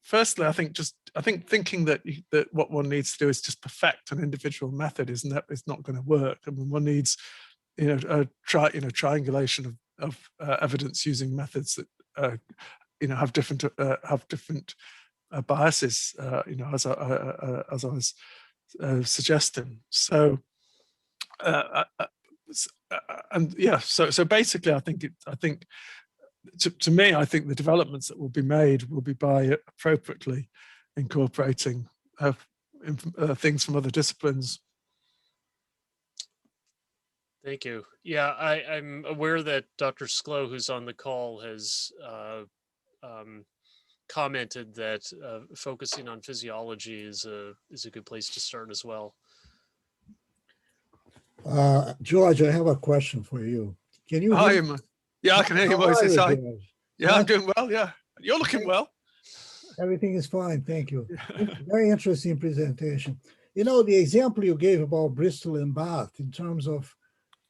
Firstly, I think thinking that what one needs to do is just perfect an individual method is not going to work. I mean, one needs triangulation of evidence using methods that have different biases, as I was suggesting. So basically, I think to me, I think the developments that will be made will be by appropriately incorporating things from other disciplines. Thank you. Yeah, I'm aware that Dr. Sklo, who's on the call, has commented that focusing on physiology is a good place to start as well. George, I have a question for you. Can you? Yeah, I can hear your voice. Yeah, I'm doing well. Yeah, you're looking well. Everything is fine, thank you. Very interesting presentation. The example you gave about Bristol and Bath in terms of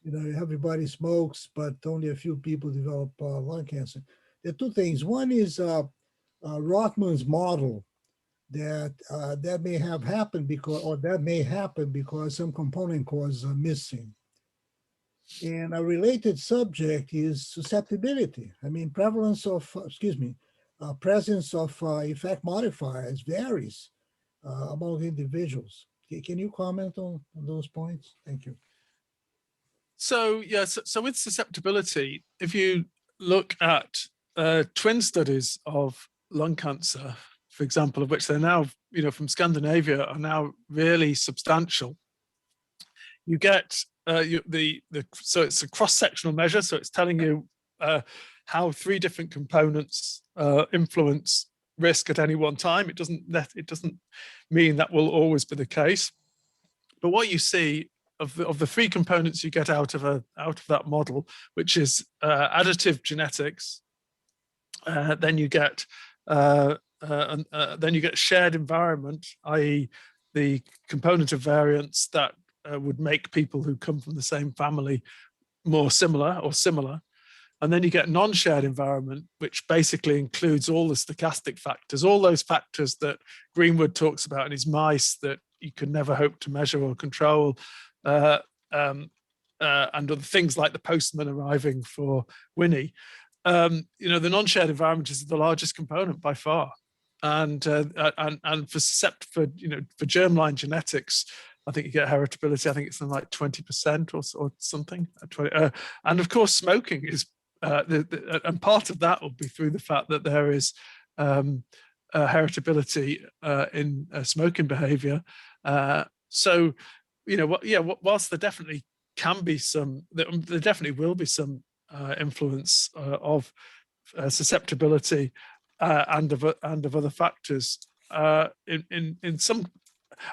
everybody smokes, but only a few people develop lung cancer. There are two things. One is Rothman's model that may have happened because some component causes are missing. And a related subject is susceptibility. I mean, presence of effect modifiers varies among individuals. Can you comment on those points? Thank you. So yes, so with susceptibility, if you look at twin studies of lung cancer, for example, of which they're now, from Scandinavia, are now really substantial. You get so it's a cross-sectional measure, so it's telling you how 3 different components influence risk at any one time. It doesn't mean that will always be the case, but what you see of the 3 components you get out of that model, which is additive genetics, then you get shared environment, i.e., the component of variance that would make people who come from the same family more similar or similar. And then you get non-shared environment, which basically includes all the stochastic factors, all those factors that Greenwood talks about in his mice that you can never hope to measure or control, and other things like the postman arriving for Winnie. The non-shared environment is the largest component by far, and for germline genetics, I think you get heritability. I think it's something like 20% or something. And of course, smoking is, and part of that will be through the fact that there is heritability in smoking behavior. So, whilst there definitely can be there definitely will be some influence of susceptibility and of other factors. In some,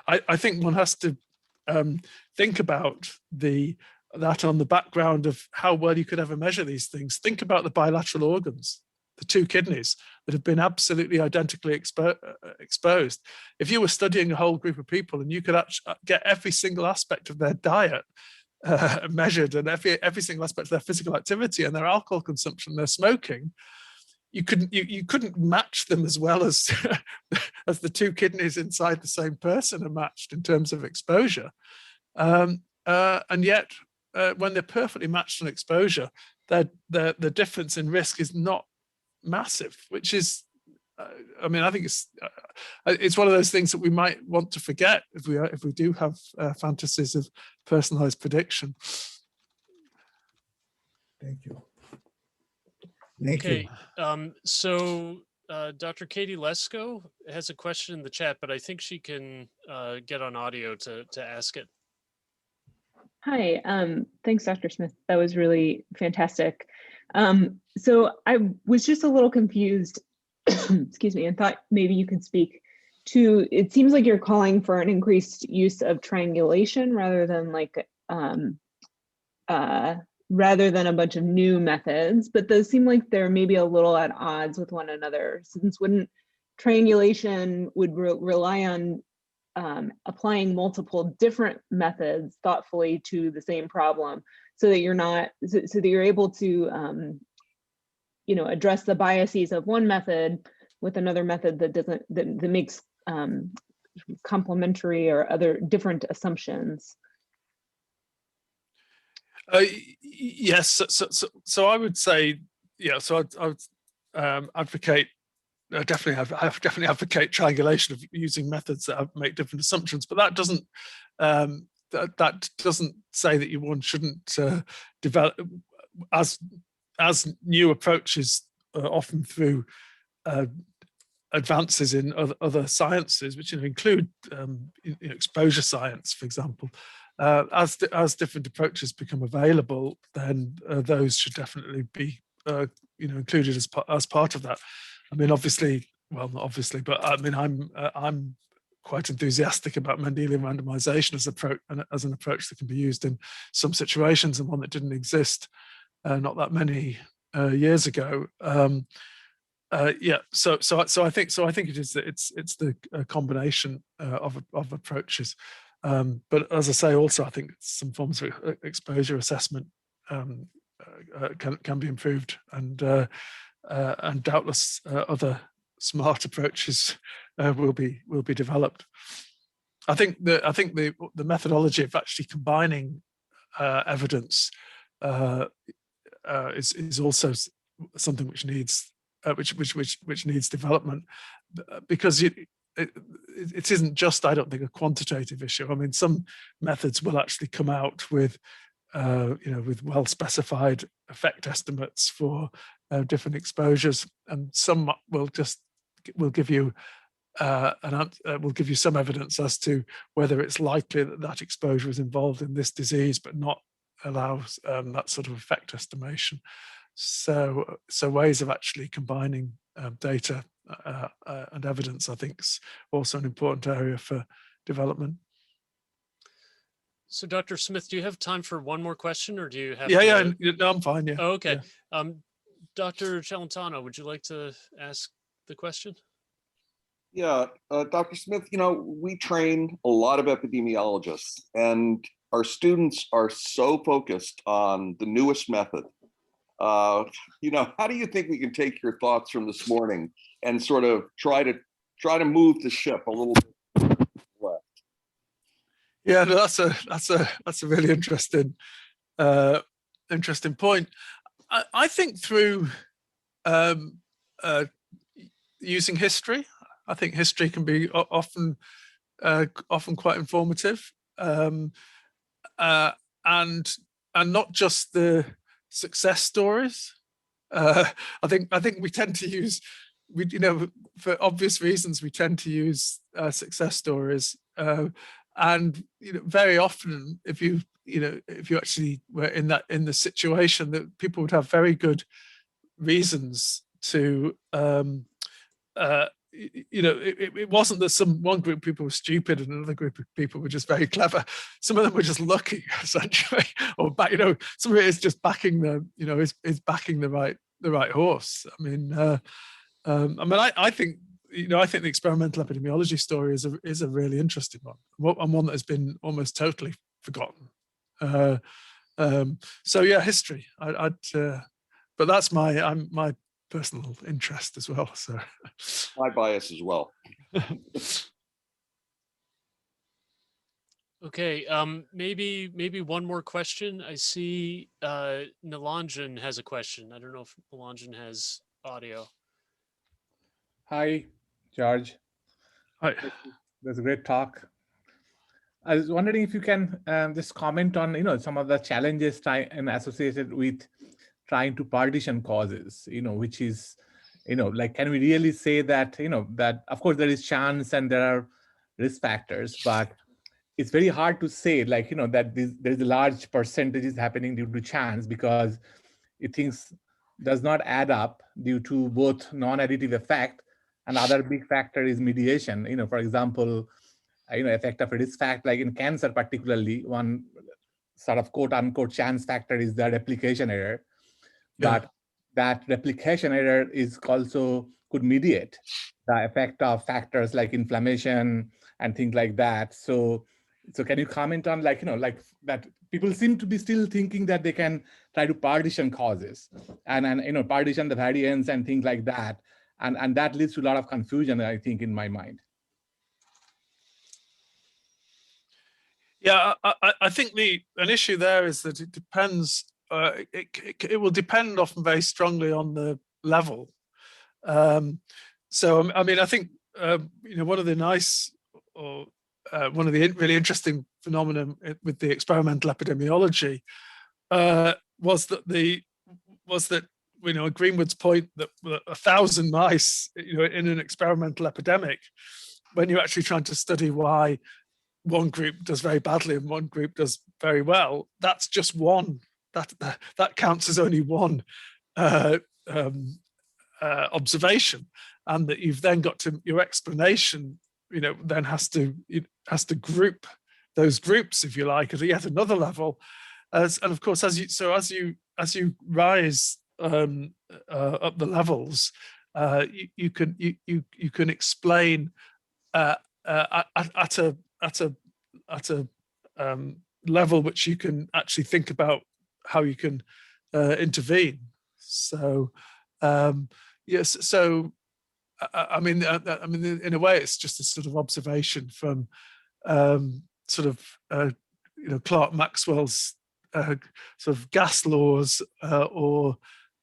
I think one has to think about that on the background of how well you could ever measure these things. Think about the bilateral organs, the 2 kidneys that have been absolutely identically exposed. If you were studying a whole group of people and you could actually get every single aspect of their diet measured, and every single aspect of their physical activity and their alcohol consumption, their smoking, you couldn't match them as well as as the 2 kidneys inside the same person are matched in terms of exposure. And yet, when they're perfectly matched on exposure, the difference in risk is not massive, which is, I think it's one of those things that we might want to forget if we do have fantasies of personalized prediction. Thank you. Thank you. So Dr. Katie Lesko has a question in the chat, but I think she can get on audio to ask it. Hi, thanks, Dr. Smith. That was really fantastic. So I was just a little confused, excuse me, and thought maybe you could speak to, it seems like you're calling for an increased use of triangulation rather than rather than a bunch of new methods, but those seem like they're maybe a little at odds with one another, since triangulation would rely on applying multiple different methods thoughtfully to the same problem, so that you're able to address the biases of one method with another method that makes complementary or other different assumptions. Yes, so I would say, so I would advocate, definitely advocate triangulation of using methods that make different assumptions, but that doesn't say that one shouldn't develop as new approaches, often through advances in other sciences, which include exposure science, for example. As different approaches become available, then those should definitely be included as part of that. I mean, obviously, well, not obviously, but I mean, I'm quite enthusiastic about Mendelian randomization as an approach that can be used in some situations, and one that didn't exist not that many years ago. So I think it is that it's the combination of approaches. But as I say, also I think some forms of exposure assessment can be improved, and doubtless other smart approaches will be developed. I think the methodology of actually combining evidence is also something which needs development, because it isn't just, I don't think, a quantitative issue. I mean, some methods will actually come out with with well-specified effect estimates for different exposures, and some will give you will give you some evidence as to whether it's likely that that exposure is involved in this disease, but not allows that sort of effect estimation. So ways of actually combining data and evidence, I think, is also an important area for development. So, Dr. Smith, do you have time for one more question, or do you have? Yeah, no, I'm fine. Yeah. Oh, okay. Yeah. Dr. Celentano, would you like to ask the question? Yeah, Dr. Smith, we train a lot of epidemiologists, and our students are so focused on the newest method. How do you think we can take your thoughts from this morning and sort of try to move the ship a little bit left? Yeah, no, that's a really interesting point. I think through using history, I think history can be often quite informative, and not just the success stories. I think we tend to use, for obvious reasons, we tend to use success stories, and very often, if you actually were in the situation, that people would have very good reasons to it wasn't that one group of people were stupid and another group of people were just very clever. Some of them were just lucky, essentially, or some of it is just backing is backing the right horse. I mean, I think the experimental epidemiology story is a really interesting one, and one that has been almost totally forgotten. So yeah, history. But that's my personal interest as well. So my bias as well. Okay, maybe one more question. I see Nilanjan has a question. I don't know if Nilanjan has audio. Hi, George. Hi. That's a great talk. I was wondering if you can just comment on some of the challenges associated with trying to partition causes, which is, like, can we really say that, that of course there is chance and there are risk factors, but it's very hard to say, like, that there's a large percentages happening due to chance, because things does not add up due to both non-additive effect and other big factor is mediation. For example, effect of a risk factor, like in cancer particularly, one sort of quote unquote chance factor is the replication error. Yeah. But that replication error is also could mediate the effect of factors like inflammation and things like that. So can you comment on, like, like that people seem to be still thinking that they can try to partition causes and partition the variance and things like that. And that leads to a lot of confusion, I think, in my mind. Yeah, I think an issue there is that it depends. It will depend often very strongly on the level. So I mean, I think one of the nice one of the really interesting phenomena with the experimental epidemiology was that Greenwood's point that 1,000 mice in an experimental epidemic, when you're actually trying to study why one group does very badly and one group does very well, that's just one. That counts as only one observation, and that you've then got to your explanation. Then has to group those groups, if you like, at yet another level. And of course, as you rise up the levels, you can explain at a at a level which you can actually think about how you can intervene. So yes, so I mean, in a way, it's just a sort of observation from sort of Clerk Maxwell's sort of gas laws or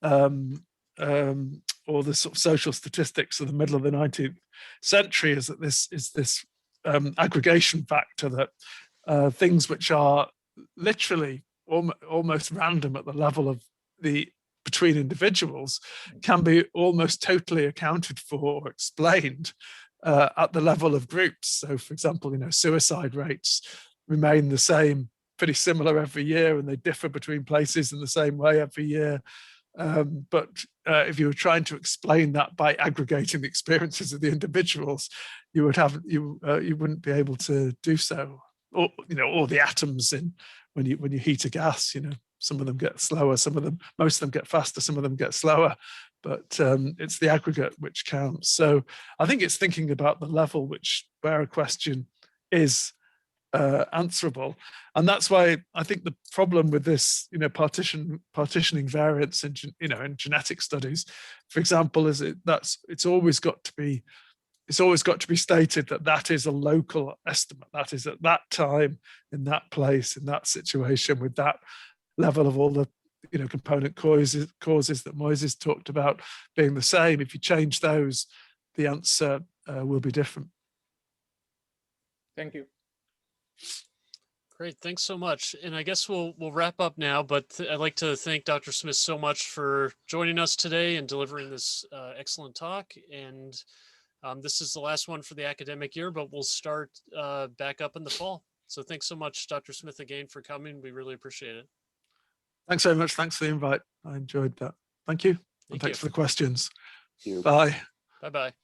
the sort of social statistics of the middle of the 19th century, is that this is this aggregation factor that things which are literally almost random at the level of between individuals can be almost totally accounted for or explained at the level of groups. So, for example, suicide rates remain the same, pretty similar every year, and they differ between places in the same way every year. But if you were trying to explain that by aggregating the experiences of the individuals, you wouldn't be able to do so. Or or the atoms in when you heat a gas, some of them get slower, most of them get faster, some of them get slower, but it's the aggregate which counts. So I think it's thinking about the level where a question is answerable, and that's why I think the problem with this, partitioning variants in genetic studies, for example, is it's always got to be stated that is a local estimate. That is at that time, in that place, in that situation, with that level of all the component causes that Moises talked about being the same. If you change those, the answer will be different. Thank you. Great, thanks so much. And I guess we'll wrap up now, but I'd like to thank Dr. Smith so much for joining us today and delivering this excellent talk. And this is the last one for the academic year, but we'll start back up in the fall. So thanks so much, Dr. Smith, again for coming. We really appreciate it. Thanks very much. Thanks for the invite. I enjoyed that. Thank you. And thanks for the questions. Thank you. Bye. Bye-bye.